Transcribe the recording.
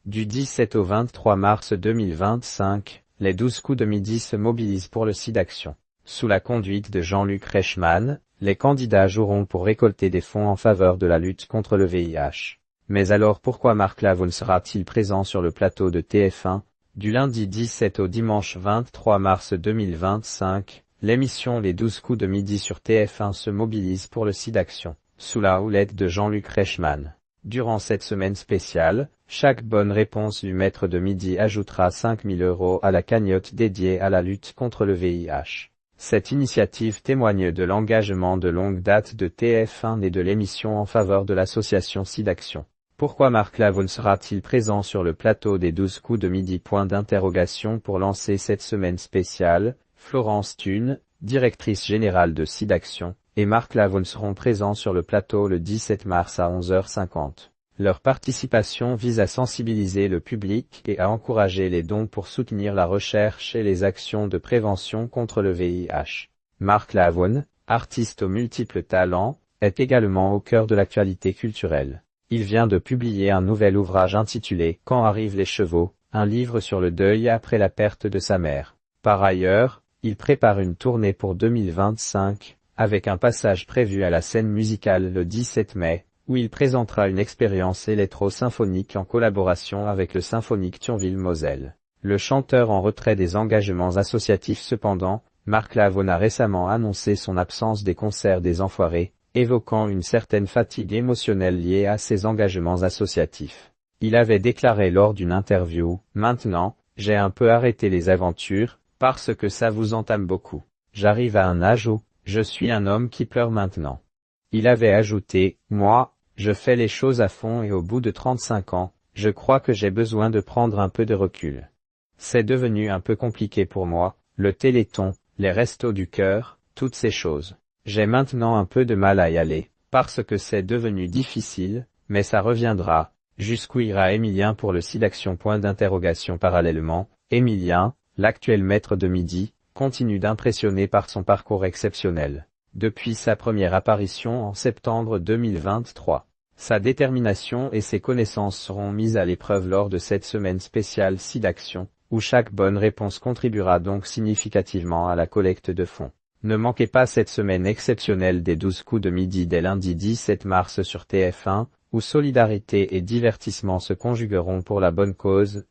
Du 17 au 23 mars 2025, les 12 coups de midi se mobilisent pour le SIDAction. Sous la conduite de Jean-Luc Reichmann, les candidats joueront pour récolter des fonds en faveur de la lutte contre le VIH. Mais alors pourquoi Marc Lavoine sera-t-il présent sur le plateau de TF1 ? Du lundi 17 au dimanche 23 mars 2025, l'émission Les 12 coups de midi sur TF1 se mobilise pour le SIDAction, sous la houlette de Jean-Luc Reichmann. Durant cette semaine spéciale, chaque bonne réponse du maître de midi ajoutera 5 000 € à la cagnotte dédiée à la lutte contre le VIH. Cette initiative témoigne de l'engagement de longue date de TF1 et de l'émission en faveur de l'association SIDAction. Pourquoi Marc Lavoine sera-t-il présent sur le plateau des 12 coups de midi ? Pour lancer cette semaine spéciale, Florence Thune, directrice générale de SIDAction, et Marc Lavoine seront présents sur le plateau le 17 mars à 11h50. Leur participation vise à sensibiliser le public et à encourager les dons pour soutenir la recherche et les actions de prévention contre le VIH. Marc Lavoine, artiste aux multiples talents, est également au cœur de l'actualité culturelle. Il vient de publier un nouvel ouvrage intitulé « Quand arrivent les chevaux », un livre sur le deuil après la perte de sa mère. Par ailleurs, il prépare une tournée pour 2025, avec un passage prévu à la scène musicale le 17 mai, où il présentera une expérience électro-symphonique en collaboration avec le Symphonique Thionville-Moselle. Le chanteur en retrait des engagements associatifs cependant, Marc Lavoine a récemment annoncé son absence des concerts des Enfoirés, évoquant une certaine fatigue émotionnelle liée à ses engagements associatifs. Il avait déclaré lors d'une interview « Maintenant, j'ai un peu arrêté les aventures, parce que ça vous entame beaucoup. J'arrive à un âge où, je suis un homme qui pleure maintenant. » Il avait ajouté « Moi, je fais les choses à fond et au bout de 35 ans, je crois que j'ai besoin de prendre un peu de recul. C'est devenu un peu compliqué pour moi, le Téléthon, les restos du cœur, toutes ces choses. J'ai maintenant un peu de mal à y aller, parce que c'est devenu difficile, mais ça reviendra. Jusqu'où ira Émilien pour le SIDAction ? Parallèlement, Émilien, l'actuel maître de midi, continue d'impressionner par son parcours exceptionnel. Depuis sa première apparition en septembre 2023, sa détermination et ses connaissances seront mises à l'épreuve lors de cette semaine spéciale SIDAction, où chaque bonne réponse contribuera donc significativement à la collecte de fonds. Ne manquez pas cette semaine exceptionnelle des 12 coups de midi dès lundi 17 mars sur TF1, où solidarité et divertissement se conjugueront pour la bonne cause.